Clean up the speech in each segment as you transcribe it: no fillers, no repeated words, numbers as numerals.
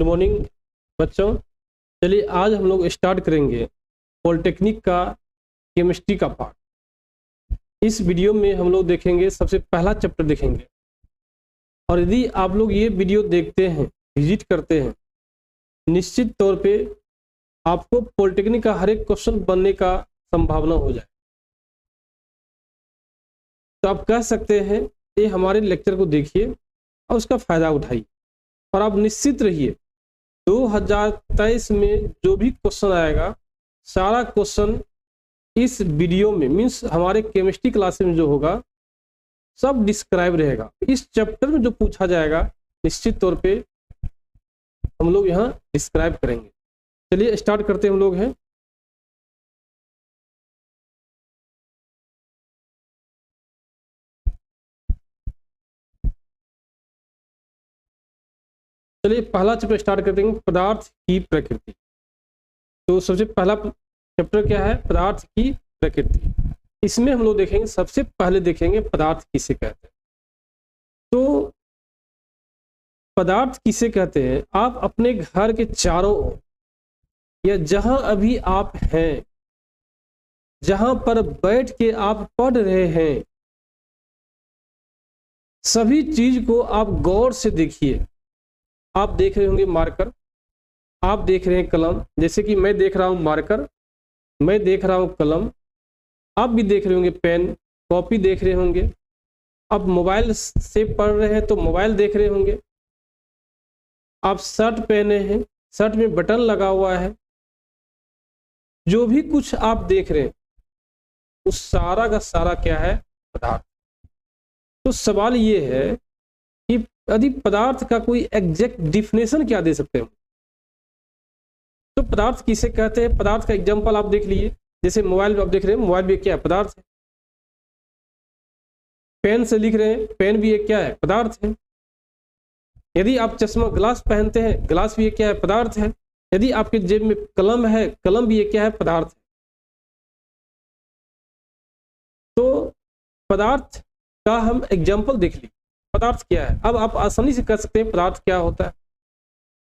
Good morning बच्चों। चलिए आज हम लोग स्टार्ट करेंगे पॉलिटेक्निक का केमिस्ट्री का पार्ट। इस वीडियो में हम लोग देखेंगे, सबसे पहला चैप्टर देखेंगे। और यदि आप लोग ये वीडियो देखते हैं, विजिट करते हैं, निश्चित तौर पे आपको पॉलिटेक्निक का हर एक क्वेश्चन बनने का संभावना हो जाए। तो आप कह सकते हैं ये हमारे लेक्चर को देखिए और उसका फ़ायदा उठाइए, और आप निश्चित रहिए 2023 में जो भी क्वेश्चन आएगा, सारा क्वेश्चन इस वीडियो में मीन्स हमारे केमिस्ट्री क्लास में जो होगा सब डिस्क्राइब रहेगा। इस चैप्टर में जो पूछा जाएगा निश्चित तौर पे हम लोग यहाँ डिस्क्राइब करेंगे। चलिए स्टार्ट करते हम लोग हैं। चलिए पहला चैप्टर स्टार्ट करते हैं, पदार्थ की प्रकृति। तो सबसे पहला चैप्टर क्या है? पदार्थ की प्रकृति। इसमें हम लोग देखेंगे, सबसे पहले देखेंगे पदार्थ किसे कहते हैं। तो पदार्थ किसे कहते हैं? आप अपने घर के चारों ओर या जहां अभी आप हैं, जहां पर बैठ के आप पढ़ रहे हैं, सभी चीज को आप गौर से देखिए। आप देख रहे होंगे मार्कर, आप देख रहे हैं कलम, जैसे कि मैं देख रहा हूं मार्कर, मैं देख रहा हूं कलम, आप भी देख रहे होंगे पेन, कॉपी देख रहे होंगे। आप मोबाइल से पढ़ रहे हैं तो मोबाइल देख रहे होंगे। आप शर्ट पहने हैं, शर्ट में बटन लगा हुआ है। जो भी कुछ आप देख रहे हैं उस सारा का सारा क्या है? पदार्थ। तो सवाल ये है कि यदि पदार्थ का कोई एग्जैक्ट डिफिनेशन क्या दे सकते हैं? तो पदार्थ किसे कहते हैं? पदार्थ का एग्जांपल आप देख लीजिए, जैसे मोबाइल आप देख रहे हैं, मोबाइल भी क्या है? पदार्थ है। पेन से लिख रहे हैं, पेन भी एक क्या है? पदार्थ है। यदि आप चश्मा ग्लास पहनते हैं, ग्लास भी एक क्या है? पदार्थ है। यदि आपके जेब में कलम है, कलम भी एक क्या है? पदार्थ है। तो पदार्थ का हम एग्जाम्पल देख लीजिए, पदार्थ क्या है। अब आप आसानी से कह सकते हैं पदार्थ क्या होता है।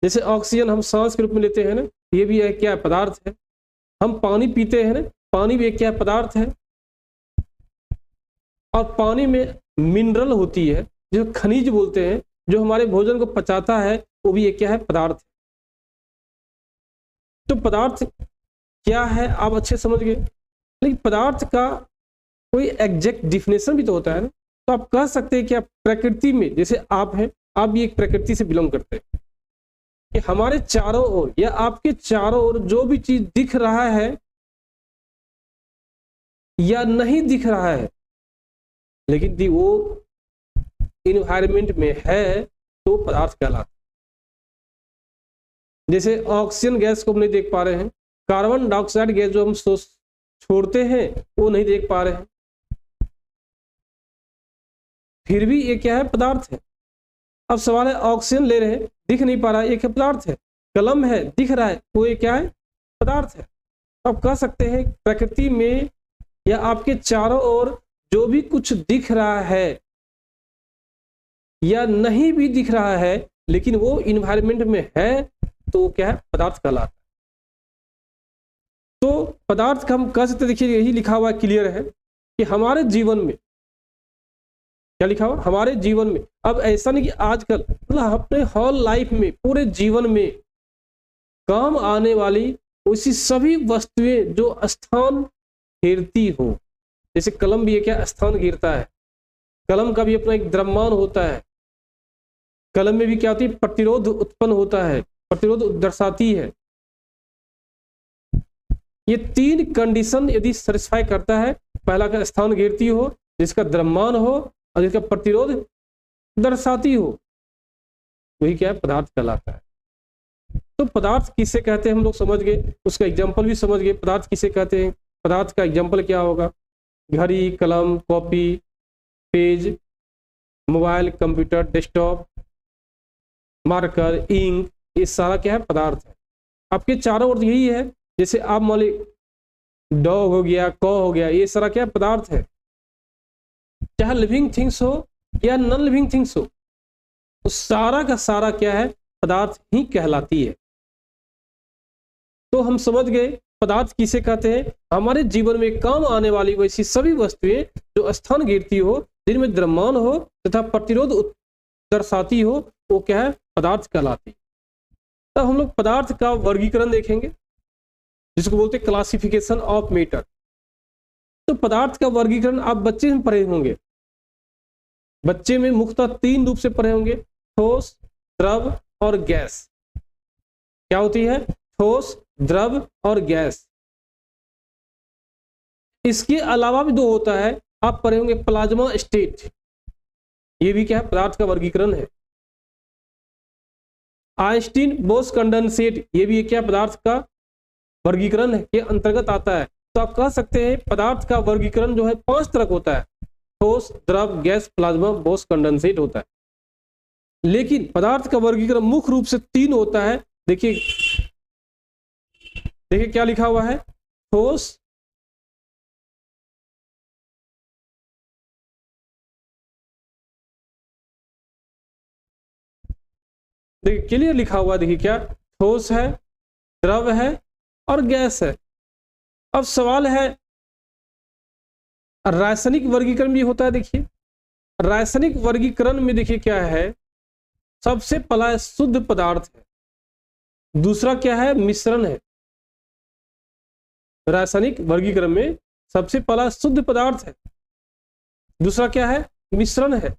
जैसे ऑक्सीजन हम सांस के रूप में लेते हैं ना, ये भी एक क्या है? पदार्थ है। हम पानी पीते हैं ना, पानी भी एक क्या है? पदार्थ है। और पानी में मिनरल होती है, जो खनिज बोलते हैं, जो हमारे भोजन को पचाता है, वो भी एक क्या है? पदार्थ है। तो पदार्थ क्या है आप अच्छे समझ गए, लेकिन पदार्थ का कोई एग्जैक्ट डिफिनेशन भी तो होता है ना। तो आप कह सकते हैं कि आप प्रकृति में, जैसे आप हैं, आप भी एक प्रकृति से बिलोंग करते हैं, कि हमारे चारों ओर या आपके चारों ओर जो भी चीज दिख रहा है या नहीं दिख रहा है, लेकिन यदि वो इन्वायरमेंट में है तो पदार्थ कहलाता है। जैसे ऑक्सीजन गैस को हम नहीं देख पा रहे हैं, कार्बन डाइऑक्साइड गैस जो हम छोड़ते हैं वो नहीं देख पा रहे हैं, फिर भी ये क्या है? पदार्थ है। अब सवाल है, ऑक्सीजन ले रहे हैं, दिख नहीं पा रहा है, एक पदार्थ है। कलम है, दिख रहा है, तो ये क्या है? पदार्थ है। अब कह सकते हैं प्रकृति में या आपके चारों ओर जो भी कुछ दिख रहा है या नहीं भी दिख रहा है, लेकिन वो इन्वायरमेंट में है, तो क्या है? पदार्थ कहलाता है। तो पदार्थ का हम कह सकते, देखिए यही लिखा हुआ क्लियर है कि हमारे जीवन में क्या लिखा हुआ? हमारे जीवन में। अब ऐसा नहीं कि आजकल, मतलब अपने हॉल लाइफ में, पूरे जीवन में काम आने वाली उसी सभी वस्तुएं जो स्थान घेरती हो, जैसे कलम भी है क्या? स्थान घेरता है। कलम का भी अपना एक द्रव्यमान होता है। कलम में भी क्या होती है? प्रतिरोध उत्पन्न होता है, प्रतिरोध दर्शाती है। ये तीन कंडीशन यदि सेटिस्फाई करता है, पहला का स्थान घेरती हो, जिसका द्रव्यमान हो और जिसका प्रतिरोध दर्शाती हो, वही क्या है? पदार्थ कहलाता है। तो पदार्थ किसे कहते हैं हम लोग समझ गए, उसका एग्जांपल भी समझ गए। पदार्थ किसे कहते हैं? पदार्थ का एग्जांपल क्या होगा? घड़ी, कलम, copy, page, mobile, computer, desktop, marker, ink, ये सारा क्या है? पदार्थ है। आपके चारों ओर यही है। जैसे आप मान लीजिए डॉग हो गया, कॉ हो गया, ये सारा क्या? पदार्थ है। चाहे लिविंग थिंग्स हो या नॉन लिविंग थिंग्स हो, तो सारा का सारा क्या है? पदार्थ ही कहलाती है। तो हम समझ गए पदार्थ किसे कहते हैं, हमारे जीवन में काम आने वाली वैसी सभी वस्तुएं जो स्थान घेरती हो, जिनमें द्रव्यमान हो तथा प्रतिरोध दर्शाती हो, वो क्या है, पदार्थ कहलाती है। तब हम लोग पदार्थ का वर्गीकरण देखेंगे, जिसको बोलते हैं क्लासिफिकेशन ऑफ मैटर। तो पदार्थ का वर्गीकरण आप बच्चे में पढ़े होंगे, बच्चे में मुख्यतः 3 रूप से पढ़े होंगे, ठोस, द्रव और गैस। क्या होती है, ठोस, द्रव और गैस। इसके अलावा भी 2 होता है, आप पढ़े होंगे प्लाज्मा स्टेट, ये भी क्या है, पदार्थ का वर्गीकरण है। आइंस्टीन बोस कंडेंसेट, ये भी क्या पदार्थ का वर्गीकरण के अंतर्गत आता है। तो आप कह सकते हैं पदार्थ का वर्गीकरण जो है 5 तरह का होता है, ठोस, द्रव, गैस, प्लाज्मा, बोस कंडेंसेट होता है। लेकिन पदार्थ का वर्गीकरण मुख्य रूप से 3 होता है। देखिए क्या लिखा हुआ है, ठोस, देखिए क्लियर लिखा हुआ, देखिए क्या, ठोस है, द्रव है और गैस है। अब सवाल है, रासायनिक वर्गीकरण भी होता है। देखिए रासायनिक वर्गीकरण में देखिए क्या है, सबसे पहला शुद्ध पदार्थ है, दूसरा क्या है, मिश्रण है। रासायनिक वर्गीकरण में सबसे पहला शुद्ध पदार्थ है, दूसरा क्या है, मिश्रण है।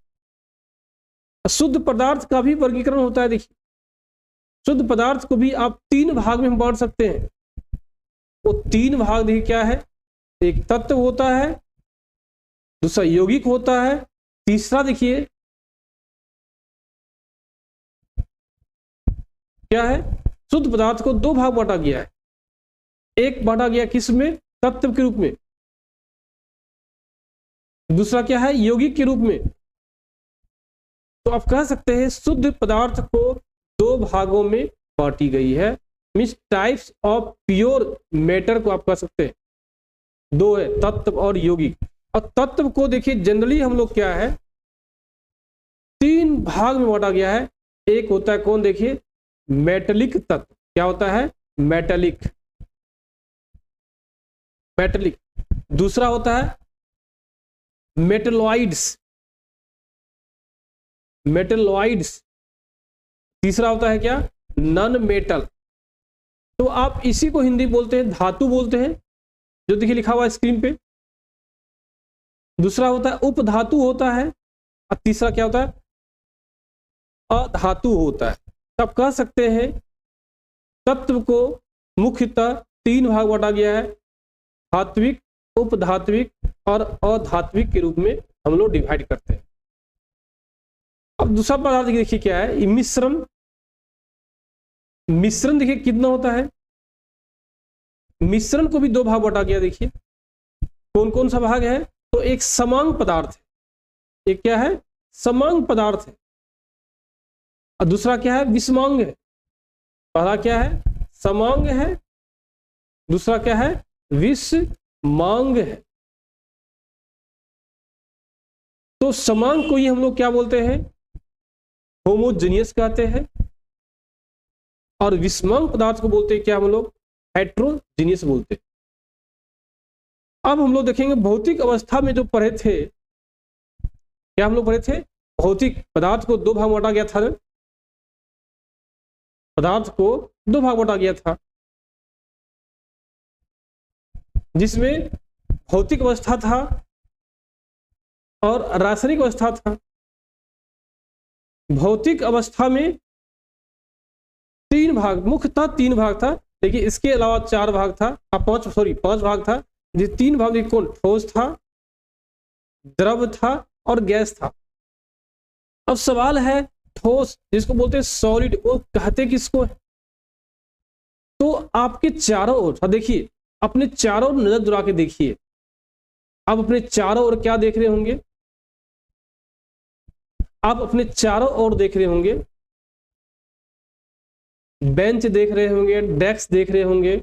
शुद्ध पदार्थ का भी वर्गीकरण होता है। देखिए शुद्ध पदार्थ को भी आप 3 भाग में बांट सकते हैं। वो 3 भाग देखिए क्या है, एक तत्व होता है, दूसरा यौगिक होता है, तीसरा देखिए क्या है, शुद्ध पदार्थ को 2 भाग बांटा गया है। एक बांटा गया किस में, तत्व के रूप में, दूसरा क्या है, यौगिक के रूप में। तो आप कह सकते हैं शुद्ध पदार्थ को 2 भागों में बांटी गई है। Means types of pure matter को आप कह सकते हैं 2 है, तत्व और यौगिक। और तत्व को देखिए जनरली हम लोग क्या है, 3 भाग में बांटा गया है। एक होता है कौन, देखिए मेटेलिक तत्व। क्या होता है, मेटेलिक, मेटेलिक। दूसरा होता है मेटेलॉइड्स, मेटेलॉइड्स। तीसरा होता है क्या, नॉन मेटल। तो आप इसी को हिंदी बोलते हैं धातु बोलते हैं, जो देखिए लिखा हुआ है स्क्रीन पे। दूसरा होता है उपधातु होता है, और तीसरा क्या होता है, अधातु होता है। तो आप कह सकते हैं तत्व को मुख्यतः 3 भाग बांटा गया है, धात्विक, उपधात्विक और अधात्विक के रूप में हम लोग डिवाइड करते हैं। अब दूसरा पदार्थ देखिए क्या है, मिश्रण। मिश्रण देखिए कितना होता है, मिश्रण को भी 2 भाग बांटा गया। देखिए कौन कौन सा भाग है, तो एक समांग पदार्थ है, एक क्या है, समांग पदार्थ है, और दूसरा क्या है, विषमांग है। पहला क्या है, समांग है, दूसरा क्या है, विषमांग है। तो समांग को ही हम लोग क्या बोलते हैं, होमोजेनियस कहते हैं, और विषमांग पदार्थ को बोलते हैं क्या हम लोग, हेट्रोजीनियस बोलते हैं। अब हम लोग देखेंगे भौतिक अवस्था में जो पढ़े थे, क्या हम लोग पढ़े थे, भौतिक पदार्थ को 2 भाग बांटा गया था, पदार्थ को 2 भाग बांटा गया था, जिसमें भौतिक अवस्था था और रासायनिक अवस्था था। भौतिक अवस्था में 3 भाग, मुख्यतः 3 भाग था, लेकिन इसके अलावा 4 भाग था, 5 भाग था। जिस 3 भाग में कौन, ठोस था, द्रव था और गैस था। अब सवाल है ठोस, जिसको बोलते हैं सॉलिड, वो कहते किसको है। तो आपके चारों ओर देखिए, अपने चारों ओर नजर दुरा के देखिए, आप अपने चारों ओर क्या देख रहे होंगे, आप अपने चारों ओर देख रहे होंगे, बेंच देख रहे होंगे, डेस्क देख रहे होंगे,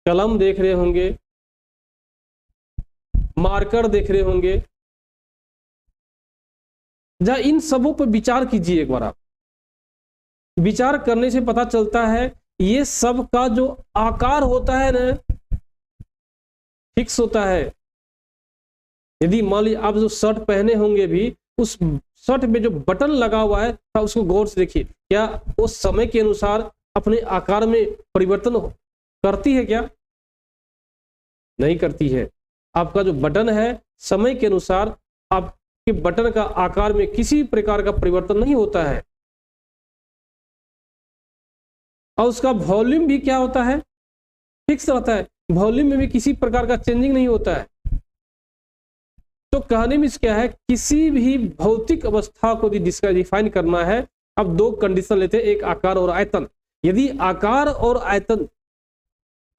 कलम देख रहे होंगे, मार्कर देख रहे होंगे। जरा इन सबों पर विचार कीजिए एक बार आप। विचार करने से पता चलता है ये सब का जो आकार होता है ना फिक्स होता है। यदि मान लीजिए आप जो शर्ट पहने होंगे भी, उस शर्ट में जो बटन लगा हुआ है उसको गौर से देखिए, क्या वो समय के अनुसार अपने आकार में परिवर्तन करती है क्या? नहीं करती है। आपका जो बटन है समय के अनुसार आपके बटन का आकार में किसी प्रकार का परिवर्तन नहीं होता है, और उसका वॉल्यूम भी क्या होता है? फिक्स रहता है। वॉल्यूम में भी किसी प्रकार का चेंजिंग नहीं होता है। तो कहने में क्या है, किसी भी भौतिक अवस्था को डिफाइन करना है, अब दो कंडीशन लेते हैं, एक आकार और आयतन। यदि आकार और आयतन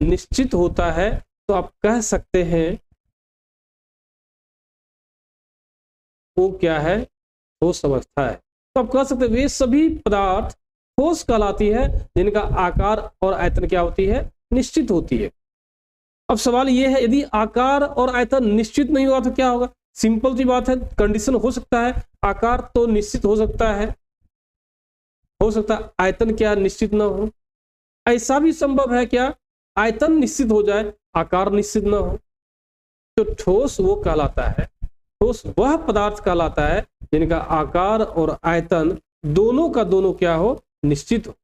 निश्चित होता है तो आप कह सकते हैं वो क्या है? ठोस अवस्था है। तो आप कह सकते हैं वे सभी पदार्थ ठोस कहलाती है जिनका आकार और आयतन क्या होती है? निश्चित होती है। अब सवाल यह है, यदि आकार और आयतन निश्चित नहीं हुआ तो क्या होगा? सिंपल सी बात है, कंडीशन हो सकता है आकार तो निश्चित हो सकता है आयतन क्या निश्चित ना हो। ऐसा भी संभव है क्या आयतन निश्चित हो जाए आकार निश्चित ना हो? तो ठोस वो कहलाता है, ठोस वह पदार्थ कहलाता है जिनका आकार और आयतन दोनों का दोनों क्या हो? निश्चित हो।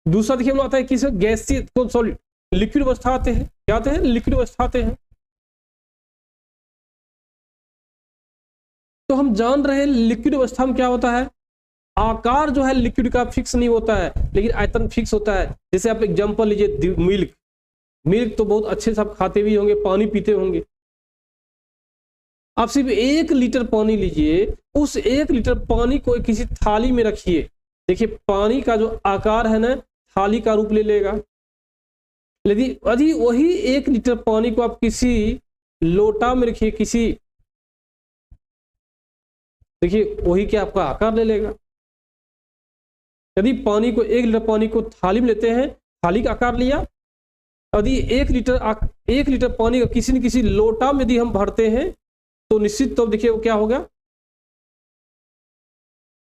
दूसरा देखिए हम लोग आता है किस गैसीय सॉलिड लिक्विड अवस्था आते हैं। क्या आते हैं? लिक्विड अवस्था आते हैं। तो हम जान रहे हैं लिक्विड अवस्था में क्या होता है, आकार जो है लिक्विड का फिक्स नहीं होता है, लेकिन आयतन फिक्स होता है। जैसे आप एग्जांपल लीजिए, मिल्क तो बहुत अच्छे से आप खाते भी होंगे, पानी पीते होंगे। आप सिर्फ 1 लीटर पानी लीजिए, उस 1 लीटर पानी को किसी थाली में रखिए, देखिए पानी का जो आकार है ना थाली का रूप ले लेगा। यदि वही 1 लीटर पानी को आप किसी लोटा में रखिए, किसी, देखिए वही क्या आपका आकार ले लेगा। यदि पानी को 1 लीटर पानी को थाली में लेते हैं, थाली का आकार लिया। यदि 1 लीटर पानी को किसी न किसी लोटा में यदि हम भरते हैं तो निश्चित तो देखिए वो क्या होगा?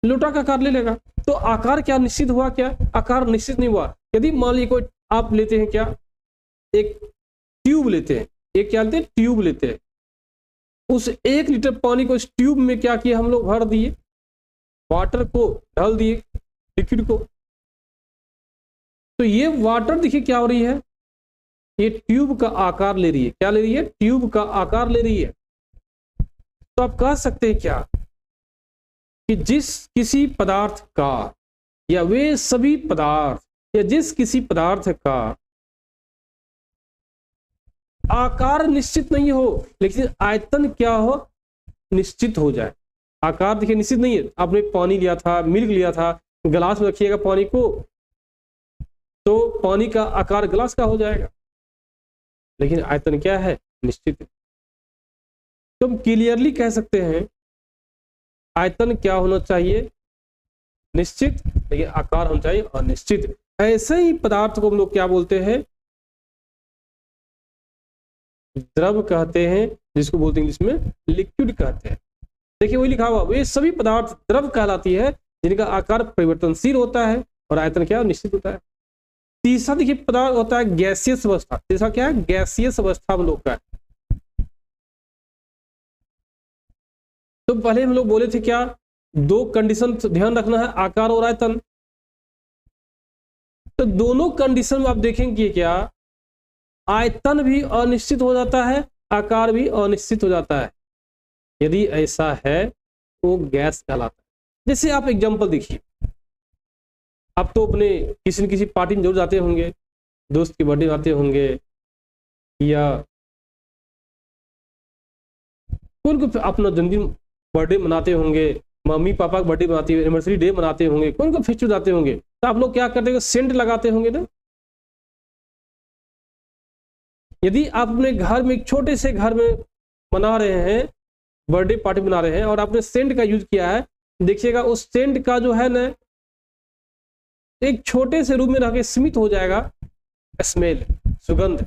लोटा का आकार ले लेगा। तो आकार क्या निश्चित हुआ? क्या आकार निश्चित नहीं हुआ। यदि मान लीजिए कोई आप लेते हैं क्या, एक ट्यूब लेते हैं, एक क्या लेते हैं? ट्यूब लेते हैं। उस 1 लीटर पानी को इस ट्यूब में क्या किया हम लोग? भर दिए, वाटर को डाल दिए, लिक्विड को। तो ये वाटर देखिए क्या हो रही है, ये ट्यूब का आकार ले रही है। क्या ले रही है? ट्यूब का आकार ले रही है। तो आप कह सकते हैं क्या कि जिस किसी पदार्थ का या वे सभी पदार्थ या जिस किसी पदार्थ का आकार निश्चित नहीं हो लेकिन आयतन क्या हो? निश्चित हो जाए। आकार देखिए निश्चित नहीं है। आपने पानी लिया था, मिल्क लिया था, गिलास में रखिएगा पानी को तो पानी का आकार गिलास का हो जाएगा, लेकिन आयतन क्या है? निश्चित है। तो हम क्लियरली कह सकते हैं आयतन क्या होना चाहिए? निश्चित, लेकिन आकार होना चाहिए अनिश्चित। ऐसे ही पदार्थ को हम लोग क्या बोलते हैं? द्रव कहते हैं, जिसको बोलते हैं इंग्लिश में लिक्विड कहते हैं। देखिए वही लिखा हुआ, वे सभी पदार्थ द्रव कहलाती है जिनका आकार परिवर्तनशील होता है और आयतन क्या निश्चित होता है। तीसरा देखिए पदार्थ होता है गैसियस अवस्था। तीसरा क्या है? गैसियस अवस्था हम लोग का। तो पहले हम लोग बोले थे क्या, 2 कंडीशन ध्यान रखना है, आकार और आयतन। तो दोनों कंडीशन में आप देखेंगे क्या, आयतन भी अनिश्चित हो जाता है, आकार भी अनिश्चित हो जाता है। यदि ऐसा है तो गैस कहलाता है। जैसे आप एग्जांपल देखिए, आप तो अपने किसी न किसी पार्टी में जरूर जाते होंगे, दोस्त के बर्थडे आते होंगे या कौन को अपना जन्मदिन बर्थडे मनाते होंगे, मम्मी पापा का बर्थडे मनाते होंगे, एनिवर्सरी डे मनाते होंगे, कौन को फेस्टिवल जाते होंगे। तो आप लोग क्या करते हैं? सेंट लगाते होंगे ना। यदि आप अपने घर में एक छोटे से घर में मना रहे हैं, बर्थडे पार्टी मना रहे हैं और आपने सेंट का यूज किया है, देखिएगा उस सेंट का जो है ना एक छोटे से रूम में रह के सीमित हो जाएगा स्मेल, सुगंध।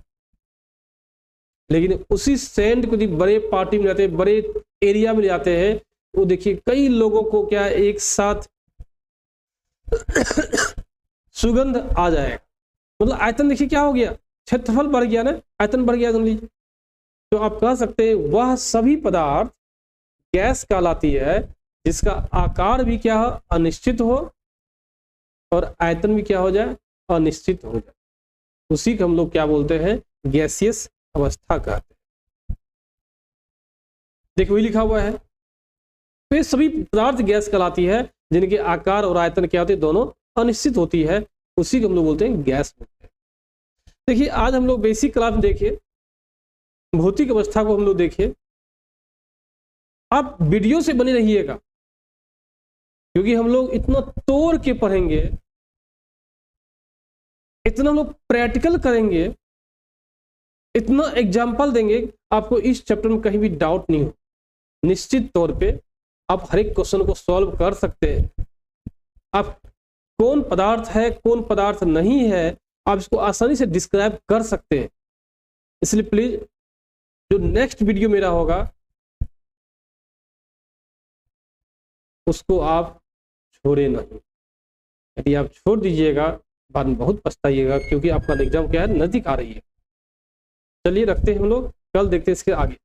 लेकिन उसी सेंट को बड़े पार्टी में जाते हैं, बड़े एरिया में जाते हैं, वो देखिए कई लोगों को क्या एक साथ सुगंध आ जाएगा। मतलब आयतन देखिए क्या हो गया, क्षेत्रफल बढ़ गया ना, आयतन बढ़ गया। समझ लीजिए, तो आप कह सकते हैं वह सभी पदार्थ गैस कहलाती है जिसका आकार भी क्या हो, अनिश्चित हो, और आयतन भी क्या हो जाए, अनिश्चित हो जाए। उसी को हम लोग क्या बोलते हैं, गैसियस अवस्था कहते हैं। देखो वही लिखा हुआ है। तो ये सभी पदार्थ गैस कहलाती है जिनके आकार और आयतन क्या होते हैं, दोनों अनिश्चित होती है। उसी को हम लोग बोलते हैं गैस बोलते हैं। देखिए आज हम लोग बेसिक क्लास में देखिए भौतिक अवस्था को हम लोग देखिए। आप वीडियो से बने रहिएगा क्योंकि हम लोग इतना तोड़ के पढ़ेंगे, इतना हम लोग प्रैक्टिकल करेंगे, इतना एग्जाम्पल देंगे, आपको इस चैप्टर में कहीं भी डाउट नहीं हो। निश्चित तौर पे आप हर एक क्वेश्चन को सॉल्व कर सकते हैं। आप कौन पदार्थ है कौन पदार्थ नहीं है आप इसको आसानी से डिस्क्राइब कर सकते हैं। इसलिए प्लीज जो नेक्स्ट वीडियो मेरा होगा उसको आप छोड़े नहीं। यदि आप छोड़ दीजिएगा बाद में बहुत पछताइएगा, क्योंकि आपका एग्जाम क्या है, नजदीक आ रही है। चलिए रखते हैं हम लोग, कल देखते हैं इसके आगे।